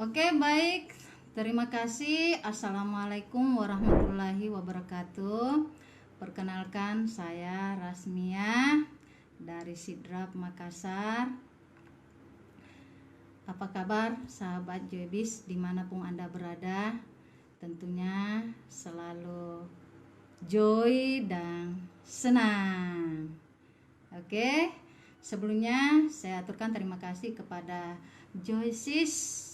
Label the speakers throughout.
Speaker 1: Oke, baik. Terima kasih. Assalamualaikum warahmatullahi wabarakatuh. Perkenalkan, saya Rasmia dari Sidrap Makassar. Apa kabar sahabat Joybis dimanapun Anda berada? Tentunya selalu joy dan senang. Oke, sebelumnya saya aturkan terima kasih kepada Joysis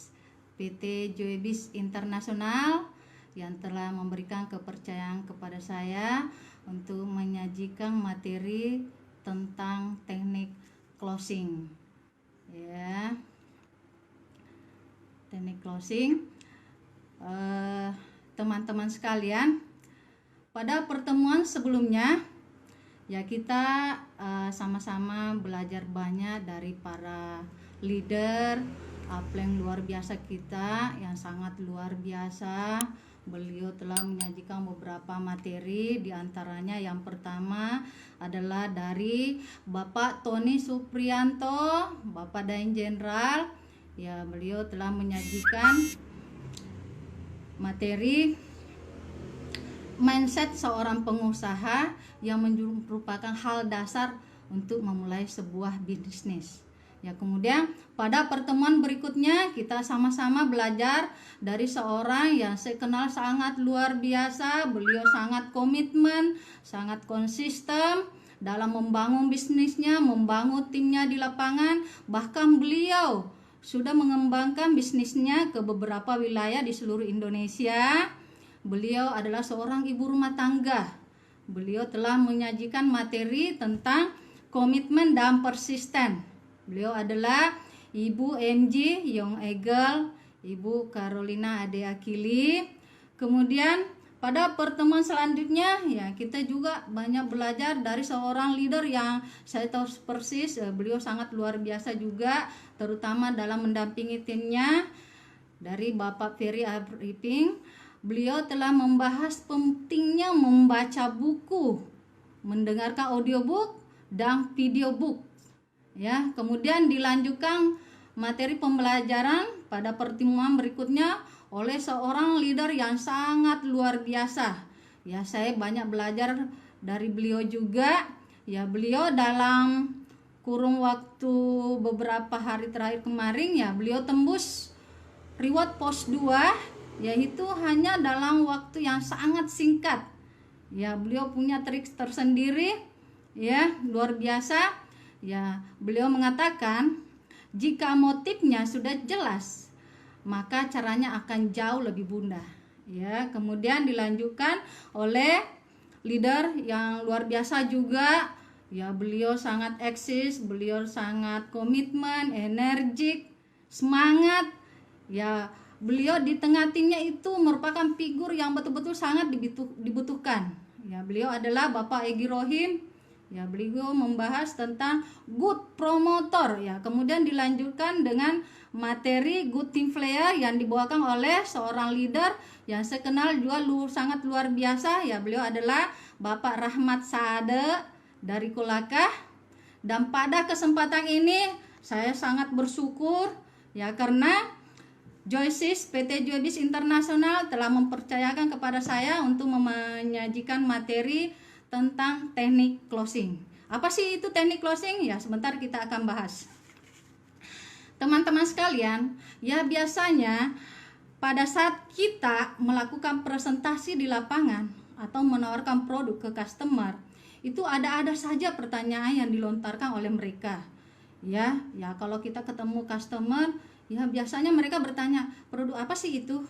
Speaker 1: PT Joybis Internasional yang telah memberikan kepercayaan kepada saya untuk menyajikan materi tentang teknik closing. Ya, teknik closing. Teman-teman sekalian, pada pertemuan sebelumnya ya kita sama-sama belajar banyak dari para leader upline luar biasa kita yang sangat luar biasa. Beliau telah menyajikan beberapa materi, diantaranya yang pertama adalah dari Bapak Tony Suprianto, Bapak Daeng Jenderal. Ya, beliau telah menyajikan materi mindset seorang pengusaha yang merupakan hal dasar untuk memulai sebuah bisnis. Ya, kemudian pada pertemuan berikutnya kita sama-sama belajar dari seorang yang saya kenal sangat luar biasa. Beliau sangat komitmen, sangat konsisten dalam membangun bisnisnya, membangun timnya di lapangan. Bahkan beliau sudah mengembangkan bisnisnya ke beberapa wilayah di seluruh Indonesia. Beliau adalah seorang ibu rumah tangga. Beliau telah menyajikan materi tentang komitmen dan persisten. Beliau adalah Ibu MG Young Eagle, Ibu Carolina Ade Akili. Kemudian pada pertemuan selanjutnya ya kita juga banyak belajar dari seorang leader yang saya tahu persis beliau sangat luar biasa juga, terutama dalam mendampingi timnya, dari Bapak Ferry Arifin. Beliau telah membahas pentingnya membaca buku, mendengarkan audiobook dan video book. Ya, kemudian dilanjutkan materi pembelajaran pada pertemuan berikutnya oleh seorang leader yang sangat luar biasa. Ya, saya banyak belajar dari beliau juga. Ya, beliau dalam kurun waktu beberapa hari terakhir kemarin ya beliau tembus reward pos 2, yaitu hanya dalam waktu yang sangat singkat. Ya, beliau punya trik tersendiri ya, luar biasa. Ya, beliau mengatakan jika motifnya sudah jelas, maka caranya akan jauh lebih mudah. Ya, kemudian dilanjutkan oleh leader yang luar biasa juga. Ya, beliau sangat eksis, beliau sangat komitmen, energik, semangat. Ya, beliau di tengah timnya itu merupakan figur yang betul-betul sangat dibutuhkan. Ya, beliau adalah Bapak Egy Rohim. Ya, beliau membahas tentang good promotor. Ya, kemudian dilanjutkan dengan materi good team player yang dibawakan oleh seorang leader yang saya kenal juga sangat luar biasa. Ya, beliau adalah Bapak Rahmat Saade dari Kulakah. Dan pada kesempatan ini saya sangat bersyukur ya karena Joysis PT Joybis Internasional telah mempercayakan kepada saya untuk menyajikan materi tentang teknik closing. Apa sih itu teknik closing? Ya, sebentar kita akan bahas. Teman-teman sekalian, ya biasanya pada saat kita melakukan presentasi di lapangan atau menawarkan produk ke customer, itu ada saja pertanyaan yang dilontarkan oleh mereka. Ya kalau kita ketemu customer, ya biasanya mereka bertanya, produk apa sih itu?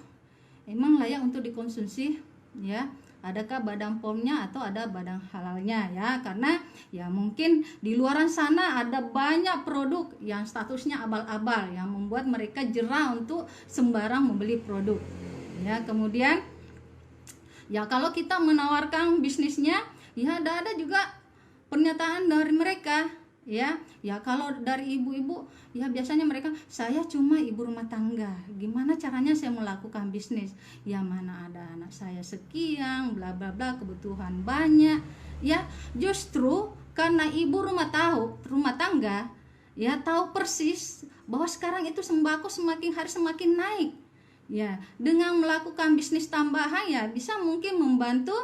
Speaker 1: Emang layak untuk dikonsumsi? Ya, adakah badan POM-nya atau ada badan halalnya ya, karena ya mungkin di luaran sana ada banyak produk yang statusnya abal-abal yang membuat mereka jera untuk sembarang membeli produk ya. Kemudian ya kalau kita menawarkan bisnisnya ya ada juga pernyataan dari mereka ya kalau dari ibu-ibu ya biasanya mereka, saya cuma ibu rumah tangga, gimana caranya saya melakukan bisnis, ya mana ada anak saya sekian bla bla bla, kebutuhan banyak ya. Justru karena ibu rumah tangga ya tahu persis bahwa sekarang itu sembako semakin hari semakin naik. Ya, dengan melakukan bisnis tambahan ya bisa mungkin membantu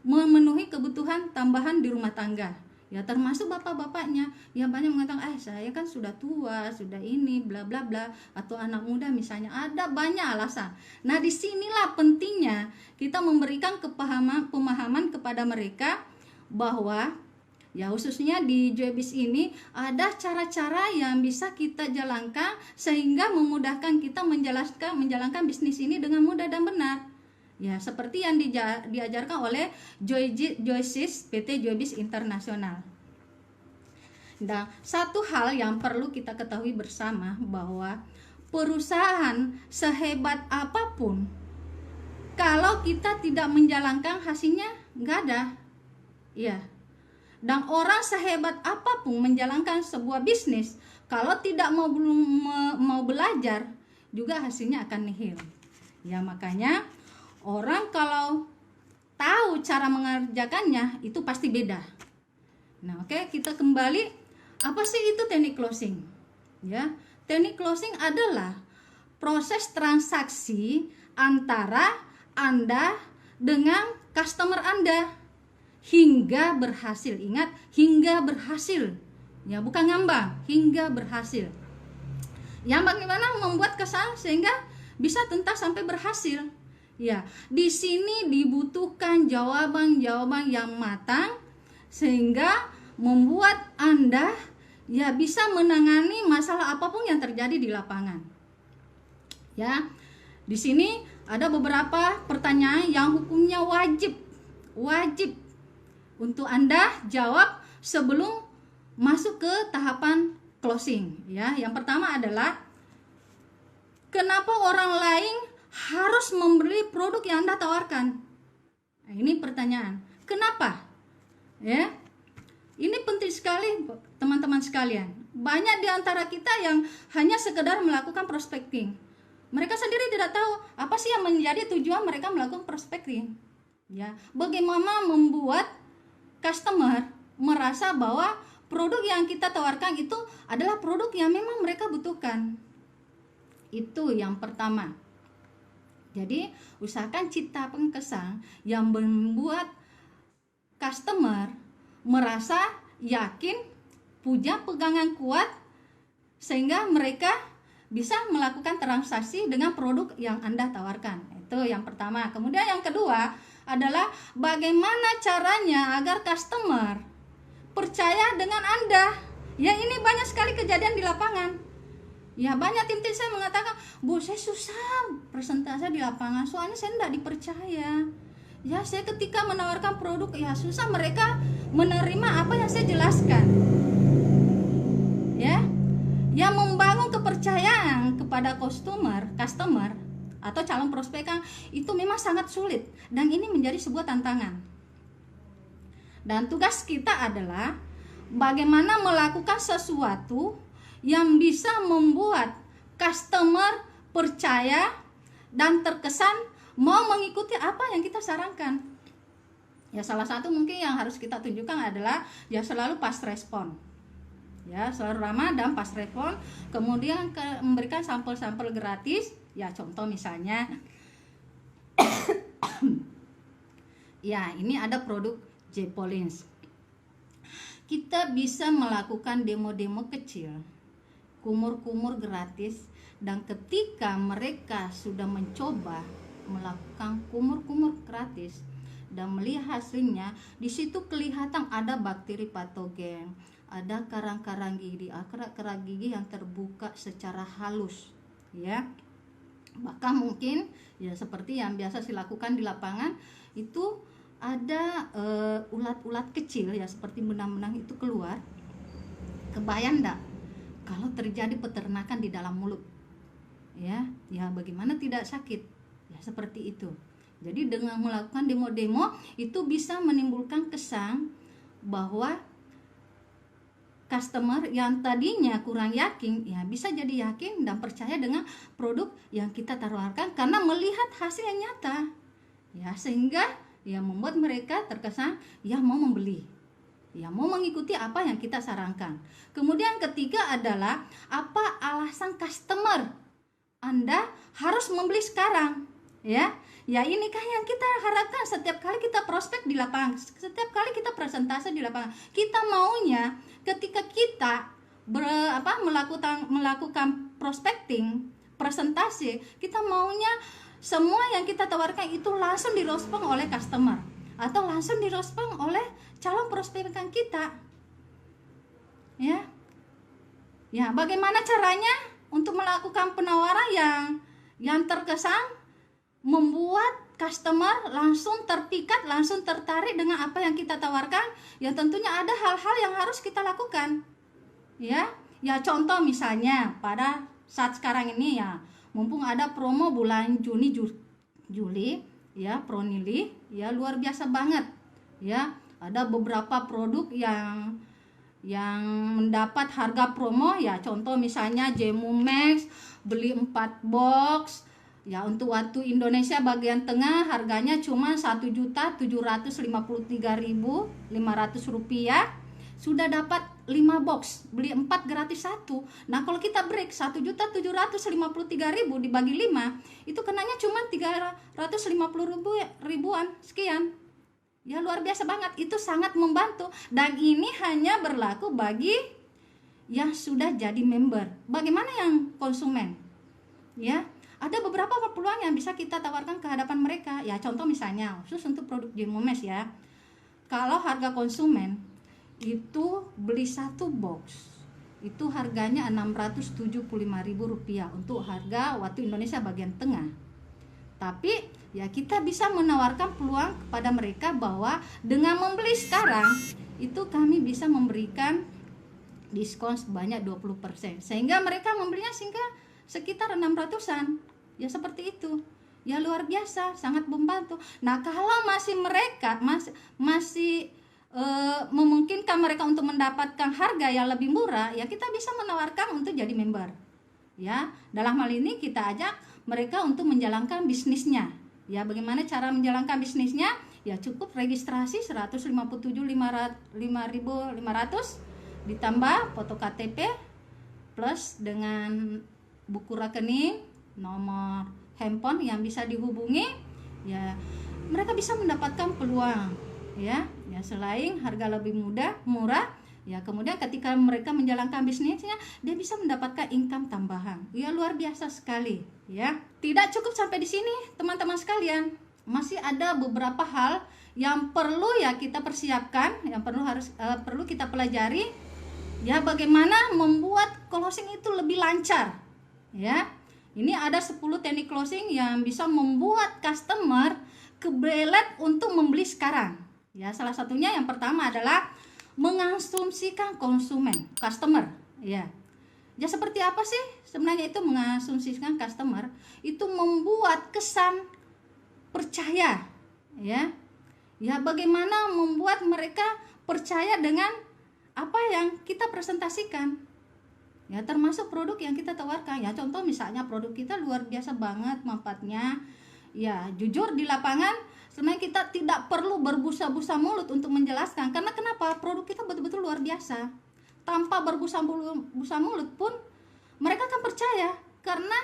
Speaker 1: memenuhi kebutuhan tambahan di rumah tangga. Ya, termasuk bapak-bapaknya yang banyak mengatakan, saya kan sudah tua, sudah ini bla bla bla, atau anak muda misalnya, ada banyak alasan. Nah, disinilah pentingnya kita memberikan pemahaman kepada mereka bahwa ya khususnya di Joybis ini ada cara-cara yang bisa kita jalankan sehingga memudahkan kita menjalankan bisnis ini dengan mudah dan benar. Ya, seperti yang diajarkan oleh Joysis PT Joybis Internasional. Dan satu hal yang perlu kita ketahui bersama bahwa perusahaan sehebat apapun, kalau kita tidak menjalankan hasilnya nggak ada. Ya. Dan orang sehebat apapun menjalankan sebuah bisnis, kalau tidak mau belajar juga hasilnya akan nihil. Ya, makanya orang kalau tahu cara mengerjakannya itu pasti beda. Nah, oke, kita kembali, apa sih itu teknik closing? Ya, teknik closing adalah proses transaksi antara Anda dengan customer Anda hingga berhasil. Ingat, hingga berhasil. Ya, bukan ngambang, hingga berhasil. Yang bagaimana membuat kesan sehingga bisa tuntas sampai berhasil. Ya, di sini dibutuhkan jawaban-jawaban yang matang sehingga membuat Anda ya bisa menangani masalah apapun yang terjadi di lapangan. Ya, di sini ada beberapa pertanyaan yang hukumnya wajib untuk Anda jawab sebelum masuk ke tahapan closing. Ya, yang pertama adalah kenapa orang lain harus membeli produk yang Anda tawarkan? Nah, ini pertanyaan. Kenapa? Ya, ini penting sekali teman-teman sekalian. Banyak di antara kita yang hanya sekedar melakukan prospecting. Mereka sendiri tidak tahu apa sih yang menjadi tujuan mereka melakukan prospecting. Ya, bagaimana membuat customer merasa bahwa produk yang kita tawarkan itu adalah produk yang memang mereka butuhkan. Itu yang pertama. Jadi usahakan ciptakan kesan yang membuat customer merasa yakin, punya pegangan kuat sehingga mereka bisa melakukan transaksi dengan produk yang Anda tawarkan. Itu yang pertama. Kemudian yang kedua adalah bagaimana caranya agar customer percaya dengan Anda. Ya, ini banyak sekali kejadian di lapangan. Ya, banyak tim-tim saya mengatakan, Bu, saya susah presentasi di lapangan, soalnya saya tidak dipercaya. Ya, saya ketika menawarkan produk, ya susah mereka menerima apa yang saya jelaskan. Ya, yang membangun kepercayaan kepada customer atau calon prospek itu memang sangat sulit dan ini menjadi sebuah tantangan. Dan tugas kita adalah bagaimana melakukan sesuatu yang bisa membuat customer percaya dan terkesan mau mengikuti apa yang kita sarankan. Ya, salah satu mungkin yang harus kita tunjukkan adalah ya selalu fast respon. Ya, selalu ramah dan fast respon. Kemudian memberikan sampel-sampel gratis. Ya, contoh misalnya ya, ini ada produk J-Polins. Kita bisa melakukan demo-demo kecil, kumur-kumur gratis, dan ketika mereka sudah mencoba melakukan kumur-kumur gratis dan melihat hasilnya, di situ kelihatan ada bakteri patogen, ada karang-karang gigi, kerang gigi yang terbuka secara halus, ya. Bahkan mungkin ya seperti yang biasa dilakukan di lapangan itu ada ulat-ulat kecil ya seperti benang-benang itu keluar. Kebayang enggak kalau terjadi peternakan di dalam mulut? Ya bagaimana tidak sakit? Ya seperti itu. Jadi dengan melakukan demo-demo itu bisa menimbulkan kesan bahwa customer yang tadinya kurang yakin ya bisa jadi yakin dan percaya dengan produk yang kita tawarkan karena melihat hasil yang nyata. Ya, sehingga ya membuat mereka terkesan ya mau membeli. ya mau mengikuti apa yang kita sarankan. Kemudian ketiga adalah apa alasan customer Anda harus membeli sekarang, ya. Ya ini kan yang kita harapkan setiap kali kita prospek di lapangan, setiap kali kita presentasi di lapangan. Kita maunya ketika kita melakukan prospecting, presentasi, kita maunya semua yang kita tawarkan itu langsung direspon oleh customer atau langsung direspon oleh calon prospekan kita. Ya. Ya, bagaimana caranya untuk melakukan penawaran yang terkesan membuat customer langsung terpikat, langsung tertarik dengan apa yang kita tawarkan? Ya tentunya ada hal-hal yang harus kita lakukan. Ya contoh misalnya pada saat sekarang ini ya, mumpung ada promo bulan Juli ya, Pronili ya luar biasa banget. Ya, ada beberapa produk yang mendapat harga promo ya, contoh misalnya Jemu Max beli 4 box ya, untuk waktu Indonesia bagian tengah harganya cuma Rp1.733.500, sudah dapat 5 box, beli 4 gratis 1. Nah kalau kita break 1.753.000 dibagi 5, itu kenanya cuma 350.000-an sekian. Ya luar biasa banget, itu sangat membantu. Dan ini hanya berlaku bagi yang sudah jadi member. Bagaimana yang konsumen? Ya, ada beberapa peluang yang bisa kita tawarkan ke hadapan mereka. Ya contoh misalnya khusus untuk produk Jemomes ya, kalau harga konsumen itu beli 1 box itu harganya Rp675.000 untuk harga waktu Indonesia bagian tengah. Tapi ya kita bisa menawarkan peluang kepada mereka bahwa dengan membeli sekarang itu kami bisa memberikan diskon sebanyak 20%, sehingga mereka membelinya sekitar 600-an. Ya seperti itu. Ya luar biasa, sangat membantu. Nah, kalau mereka masih memungkinkan mereka untuk mendapatkan harga yang lebih murah, ya kita bisa menawarkan untuk jadi member. Ya, dalam hal ini kita ajak mereka untuk menjalankan bisnisnya. Ya, bagaimana cara menjalankan bisnisnya? Ya cukup registrasi 157.500 ditambah foto KTP plus dengan buku rekening, nomor handphone yang bisa dihubungi, ya mereka bisa mendapatkan peluang. Ya selain harga lebih murah, ya kemudian ketika mereka menjalankan bisnisnya, dia bisa mendapatkan income tambahan. Ya luar biasa sekali. Ya tidak cukup sampai di sini teman-teman sekalian, masih ada beberapa hal yang perlu ya kita persiapkan, yang perlu kita pelajari. Ya bagaimana membuat closing itu lebih lancar. Ya, ini ada 10 teknik closing yang bisa membuat customer kebelet untuk membeli sekarang. Ya, salah satunya yang pertama adalah mengasumsikan customer. Ya, seperti apa sih sebenarnya itu mengasumsikan customer? Itu membuat kesan percaya. Ya, bagaimana membuat mereka percaya dengan apa yang kita presentasikan. Ya termasuk produk yang kita tawarkan. Ya contoh misalnya produk kita luar biasa banget manfaatnya. Ya jujur di lapangan sebenarnya kita tidak perlu berbusa-busa mulut untuk menjelaskan. Karena kenapa? Produk kita betul-betul luar biasa. Tanpa berbusa mulut pun mereka akan percaya, karena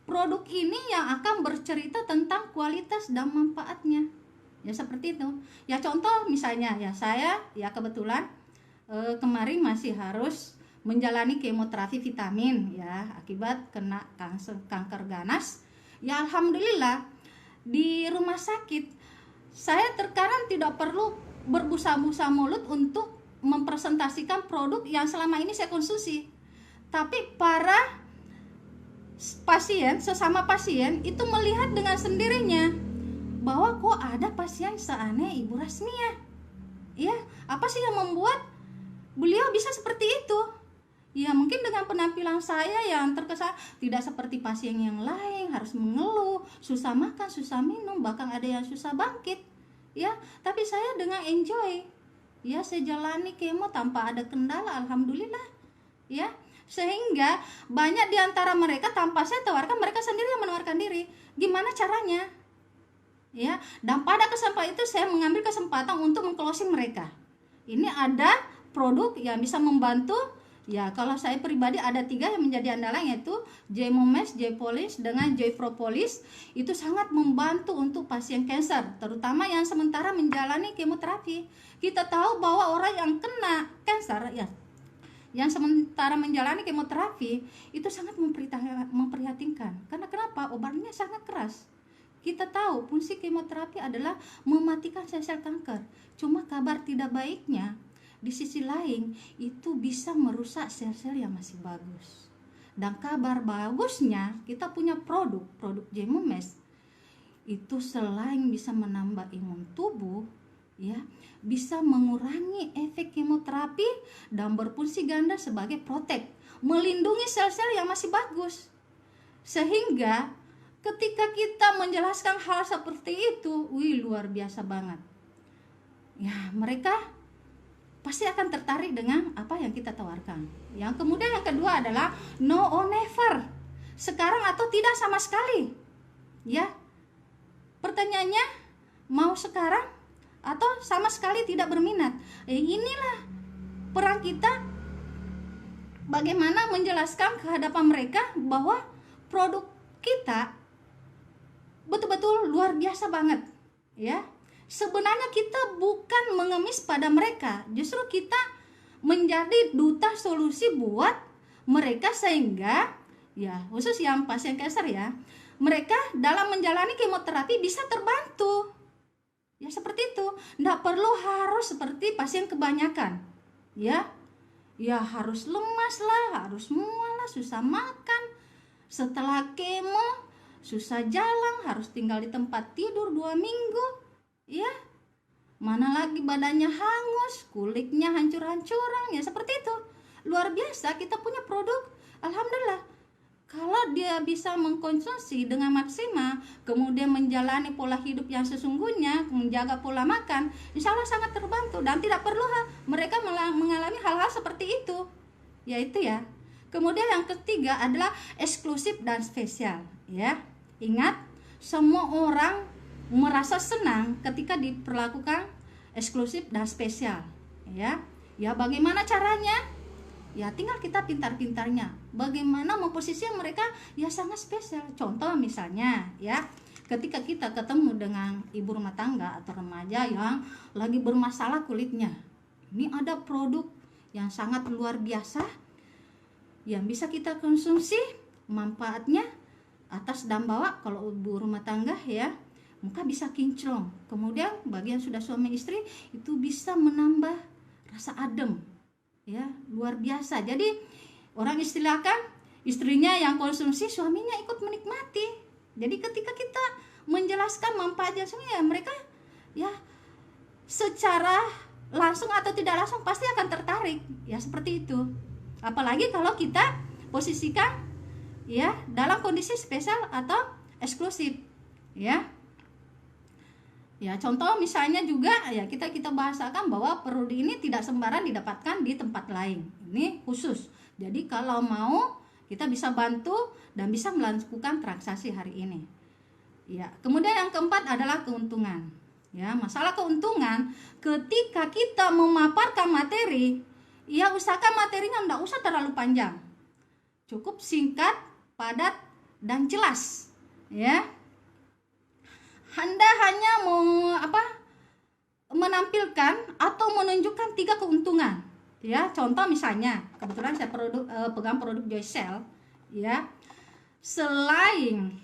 Speaker 1: produk ini yang akan bercerita tentang kualitas dan manfaatnya. Ya seperti itu. Ya contoh misalnya ya saya ya kebetulan kemarin masih harus menjalani kemoterapi vitamin ya akibat kena kanker ganas. Ya alhamdulillah di rumah sakit saya terkadang tidak perlu berbusa-busa mulut untuk mempresentasikan produk yang selama ini saya konsumsi. Tapi para pasien, sesama pasien itu melihat dengan sendirinya bahwa kok ada pasien seaneh Ibu Rasmia. Ya, apa sih yang membuat beliau bisa seperti itu? Ya mungkin dengan penampilan saya yang terkesan tidak seperti pasien yang lain, harus mengeluh, susah makan, susah minum, bahkan ada yang susah bangkit. Ya, tapi saya dengan enjoy. Ya, saya jalani kemo tanpa ada kendala, alhamdulillah. Ya, sehingga banyak di antara mereka tanpa saya tawarkan, mereka sendiri yang menawarkan diri. Gimana caranya? Ya, dan pada kesempatan itu saya mengambil kesempatan untuk meng-closing mereka. ini ada produk yang bisa membantu. Ya, kalau saya pribadi ada 3 yang menjadi andalan, yaitu J-Momex, J-Polish dengan J-Propolis. Itu sangat membantu untuk pasien kanker, terutama yang sementara menjalani kemoterapi. Kita tahu bahwa orang yang kena kanker, ya, yang sementara menjalani kemoterapi itu sangat memprihatinkan. Karena kenapa? Obatnya sangat keras. Kita tahu fungsi kemoterapi adalah mematikan sel-sel kanker. Cuma kabar tidak baiknya, di sisi lain itu bisa merusak sel-sel yang masih bagus. Dan kabar bagusnya, kita punya produk J-Momex. Itu selain bisa menambah imun tubuh, ya, bisa mengurangi efek kemoterapi dan berfungsi ganda sebagai protek, melindungi sel-sel yang masih bagus. Sehingga ketika kita menjelaskan hal seperti itu, luar biasa banget. Ya, mereka pasti akan tertarik dengan apa yang kita tawarkan. Yang kemudian yang kedua adalah no or never. Sekarang atau tidak sama sekali. Ya. Pertanyaannya, mau sekarang atau sama sekali tidak berminat. Inilah peran kita bagaimana menjelaskan ke hadapan mereka bahwa produk kita betul-betul luar biasa banget, ya. Sebenarnya kita bukan mengemis pada mereka, justru kita menjadi duta solusi buat mereka, sehingga ya khusus yang pasien kanker, ya, mereka dalam menjalani kemoterapi bisa terbantu. Ya seperti itu, nggak perlu harus seperti pasien kebanyakan, ya. Ya harus lemas lah, harus mual lah, susah makan, setelah kemo susah jalan, harus tinggal di tempat tidur 2 minggu, ya. Mana lagi badannya hangus, kulitnya hancur-hancuran, ya seperti itu. Luar biasa kita punya produk, alhamdulillah. Kalau dia bisa mengkonsumsi dengan maksimal, kemudian menjalani pola hidup yang sesungguhnya, menjaga pola makan, insya Allah sangat terbantu dan tidak perlu mereka mengalami hal-hal seperti itu. Yaitu ya. Kemudian yang ketiga adalah eksklusif dan spesial, ya. Ingat, semua orang merasa senang ketika diperlakukan eksklusif dan spesial, ya. Ya bagaimana caranya? Ya tinggal kita pintar-pintarnya bagaimana memposisikan mereka ya sangat spesial. Contoh misalnya, ya, ketika kita ketemu dengan ibu rumah tangga atau remaja yang lagi bermasalah kulitnya, ini ada produk yang sangat luar biasa yang bisa kita konsumsi. Manfaatnya atas dan bawah. Kalau ibu rumah tangga, ya, muka bisa kinclong. Kemudian bagian sudah suami istri itu bisa menambah rasa adem, ya, luar biasa. Jadi orang istilahkan istrinya yang konsumsi, suaminya ikut menikmati. Jadi ketika kita menjelaskan manfaatnya semuanya, mereka ya secara langsung atau tidak langsung pasti akan tertarik, ya seperti itu. Apalagi kalau kita posisikan ya dalam kondisi spesial atau eksklusif, ya. Ya contoh misalnya juga ya kita bahasakan bahwa produk ini tidak sembarang didapatkan di tempat lain. Ini khusus. Jadi kalau mau kita bisa bantu dan bisa melakukan transaksi hari ini. Ya, kemudian yang keempat adalah keuntungan. Ya, masalah keuntungan ketika kita memaparkan materi, ya usahakan materinya enggak usah terlalu panjang. Cukup singkat, padat dan jelas, ya. Anda hanya menampilkan atau menunjukkan 3 keuntungan, ya. Contoh misalnya, kebetulan saya pegang produk Joycell, ya. Selain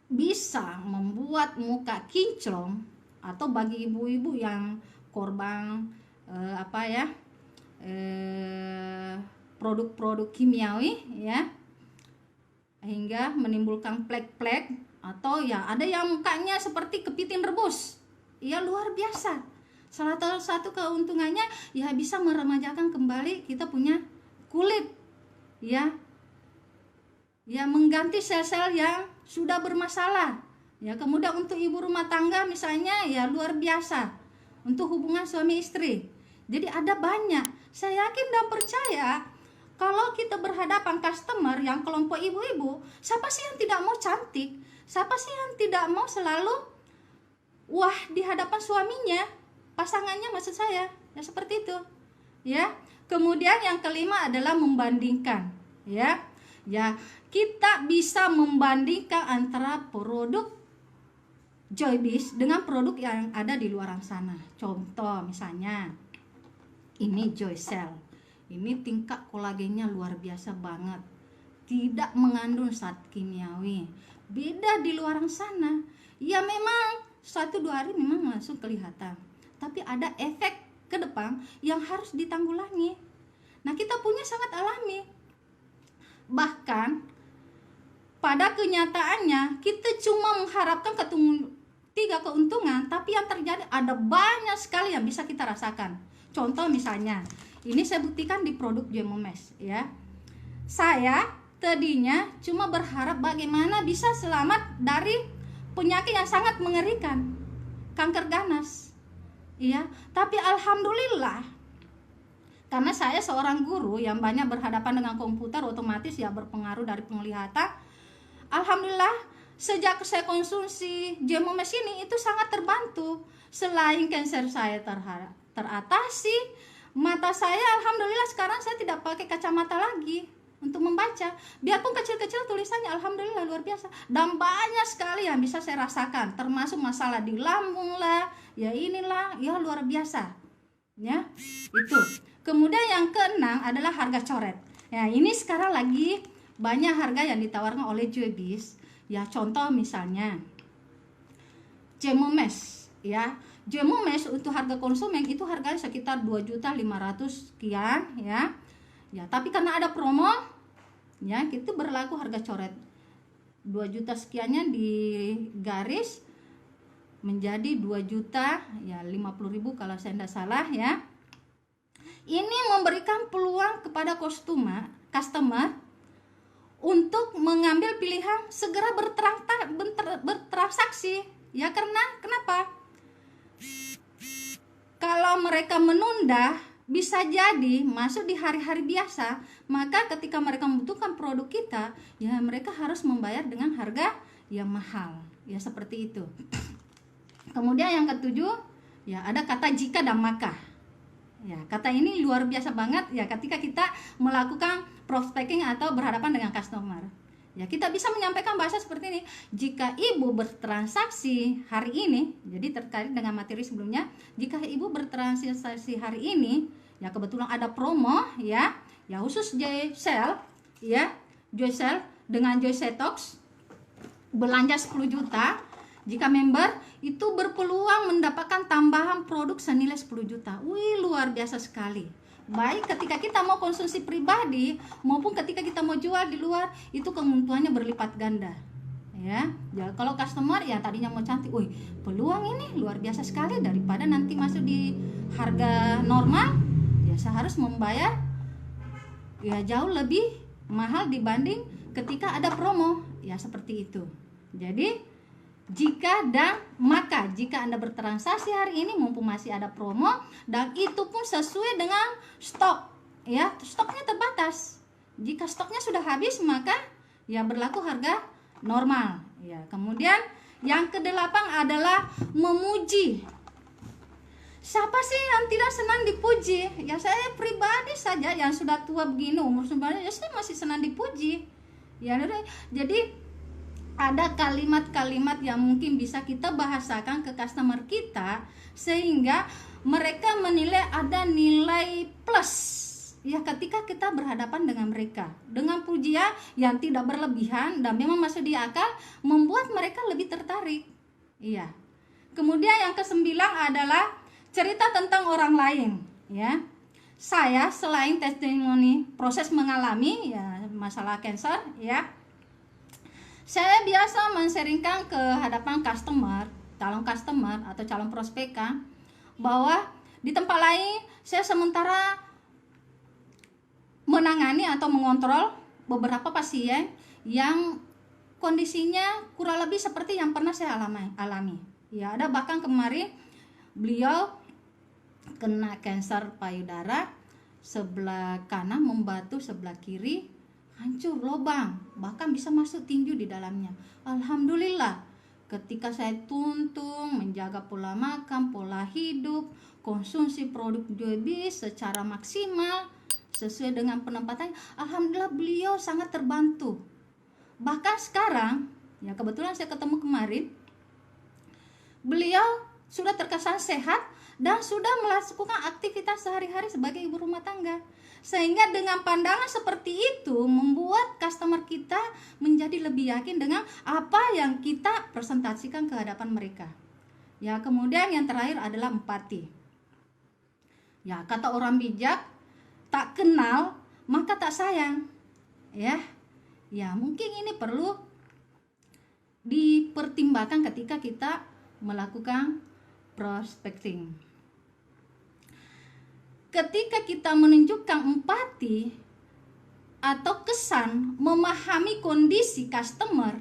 Speaker 1: bisa membuat muka kinclong atau bagi ibu-ibu yang korban produk-produk kimiawi, ya, hingga menimbulkan plek-plek atau ya ada yang mukanya seperti kepiting rebus, ya luar biasa. Salah satu keuntungannya ya bisa meremajakan kembali kita punya kulit, ya, ya mengganti sel-sel yang sudah bermasalah, ya. Kemudian untuk ibu rumah tangga misalnya ya luar biasa untuk hubungan suami istri. Jadi ada banyak. Saya yakin dan percaya kalau kita berhadapan customer yang kelompok ibu-ibu, siapa sih yang tidak mau cantik? Siapa sih yang tidak mau selalu wah di hadapan suaminya, pasangannya maksud saya, Ya seperti itu. Ya. Kemudian yang kelima adalah membandingkan, ya. Ya, kita bisa membandingkan antara produk Joybiz dengan produk yang ada di luar sana. Contoh misalnya ini Joycell. Ini tingkat kolagennya luar biasa banget. Tidak mengandung zat kimiawi. Beda di luar sana. Ya memang 1-2 hari memang langsung kelihatan. Tapi ada efek ke depan yang harus ditanggulangi. Nah, kita punya sangat alami. Bahkan pada kenyataannya kita cuma mengharapkan 3 keuntungan, tapi yang terjadi ada banyak sekali yang bisa kita rasakan. Contoh misalnya, ini saya buktikan di produk Gemomesh, ya. Saya tadinya cuma berharap bagaimana bisa selamat dari penyakit yang sangat mengerikan, kanker ganas. Iya, tapi alhamdulillah karena saya seorang guru yang banyak berhadapan dengan komputer, otomatis ya berpengaruh dari penglihatan. Alhamdulillah sejak saya konsumsi Gemomesh ini itu sangat terbantu. Selain kanker saya teratasi, mata saya alhamdulillah sekarang saya tidak pakai kacamata lagi untuk membaca. Biarpun kecil-kecil tulisannya alhamdulillah luar biasa. Dan banyak sekali yang bisa saya rasakan, termasuk masalah di lambung lah, ya inilah, ya luar biasa. Ya, itu. Kemudian yang keenam adalah harga coret. Ya, ini sekarang lagi banyak harga yang ditawarkan oleh Joybiz. Ya, contoh misalnya Gemomesh, ya. Gemomesh untuk harga konsumen itu harganya sekitar 2.500.000 sekian, ya. Ya, tapi karena ada promo, ya, itu berlaku harga coret. 2 juta sekiannya digaris menjadi 2 juta ya 50.000 kalau saya tidak salah, ya. Ini memberikan peluang kepada customer untuk mengambil pilihan segera bertransaksi, ya. Karena kenapa? Kalau mereka menunda, bisa jadi masuk di hari-hari biasa, maka ketika mereka membutuhkan produk kita, ya mereka harus membayar dengan harga yang mahal, ya seperti itu. Kemudian yang ketujuh, ya ada kata jika dan maka. Ya, kata ini luar biasa banget ya ketika kita melakukan prospecting atau berhadapan dengan customer. Ya, kita bisa menyampaikan bahasa seperti ini. Jika ibu bertransaksi hari ini, jadi terkait dengan materi sebelumnya, jika ibu bertransaksi hari ini, ya kebetulan ada promo, ya khusus Joycell, ya Joycell dengan Joysetox belanja 10 juta. Jika member itu berpeluang mendapatkan tambahan produk senilai 10 juta. Wih, luar biasa sekali. Baik ketika kita mau konsumsi pribadi maupun ketika kita mau jual di luar, itu keuntungannya berlipat ganda. Ya, kalau customer ya tadinya mau cantik, wih, peluang ini luar biasa sekali, daripada nanti masuk di harga normal, ya saya harus membayar ya jauh lebih mahal dibanding ketika ada promo, ya seperti itu. Jadi jika dan maka, jika Anda bertransaksi hari ini mumpung masih ada promo dan itu pun sesuai dengan stok, ya stoknya terbatas. Jika stoknya sudah habis, maka ya berlaku harga normal, ya. Kemudian yang kedelapan adalah memuji. Siapa sih yang tidak senang dipuji? Ya saya pribadi saja yang sudah tua begini, umur 9, ya saya masih senang dipuji. Ya, jadi ada kalimat-kalimat yang mungkin bisa kita bahasakan ke customer kita sehingga mereka menilai ada nilai plus, ya ketika kita berhadapan dengan mereka, dengan pujian yang tidak berlebihan dan memang masuk di akal, membuat mereka lebih tertarik. Iya. Kemudian yang kesembilan adalah cerita tentang orang lain, ya. Saya selain testimoni proses mengalami ya masalah kanker, ya, saya biasa men-sharingkan ke hadapan customer, calon customer atau calon prospekan, bahwa di tempat lain saya sementara menangani atau mengontrol beberapa pasien yang kondisinya kurang lebih seperti yang pernah saya alami. Ya, ada bahkan kemarin beliau kena kanker payudara, sebelah kanan membatu, sebelah kiri hancur lubang, bahkan bisa masuk tinju di dalamnya. Alhamdulillah ketika saya tuntung menjaga pola makan, pola hidup, konsumsi produk Joybis secara maksimal sesuai dengan penempatannya, alhamdulillah beliau sangat terbantu. Bahkan sekarang, ya kebetulan saya ketemu kemarin, beliau sudah terkesan sehat dan sudah melakukan aktivitas sehari-hari sebagai ibu rumah tangga. Sehingga dengan pandangan seperti itu membuat customer kita menjadi lebih yakin dengan apa yang kita presentasikan ke hadapan mereka. Ya, kemudian yang terakhir adalah empati. Ya, kata orang bijak, tak kenal maka tak sayang. Ya, mungkin ini perlu dipertimbangkan ketika kita melakukan prospecting. Ketika kita menunjukkan empati atau kesan memahami kondisi customer,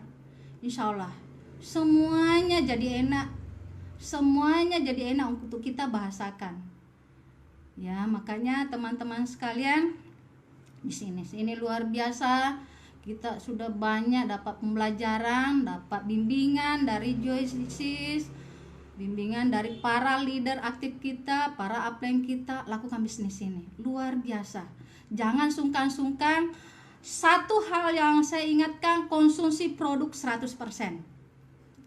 Speaker 1: insya Allah semuanya jadi enak, untuk kita bahasakan. Ya, makanya teman-teman sekalian, di sini luar biasa, kita sudah banyak dapat pembelajaran, dapat bimbingan dari Joybis, bimbingan dari para leader aktif kita, para upline kita, lakukan bisnis ini. Luar biasa. Jangan sungkan-sungkan. Satu hal yang saya ingatkan, konsumsi produk 100%.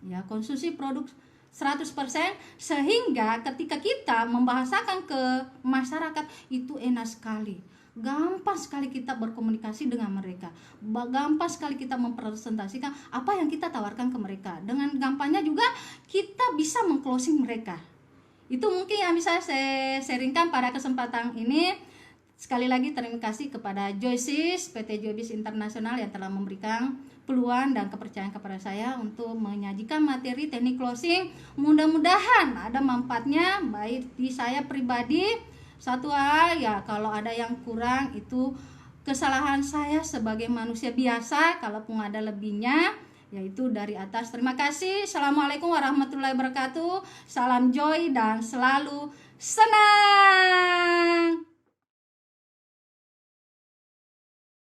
Speaker 1: Ya, konsumsi produk 100%, sehingga ketika kita membahasakan ke masyarakat itu enak sekali. Gampang sekali kita berkomunikasi dengan mereka, gampang sekali kita mempresentasikan apa yang kita tawarkan ke mereka. Dengan gampangnya juga kita bisa mengclosing mereka. Itu mungkin yang bisa saya sharingkan pada kesempatan ini. Sekali lagi terima kasih kepada Joybis, PT Joybis Internasional yang telah memberikan peluang dan kepercayaan kepada saya untuk menyajikan materi teknik closing. Mudah-mudahan ada manfaatnya baik di saya pribadi. Satu hal ya, kalau ada yang kurang itu kesalahan saya sebagai manusia biasa, kalaupun ada lebihnya yaitu dari atas. Terima kasih. Assalamualaikum warahmatullahi wabarakatuh. Salam joy dan selalu senang.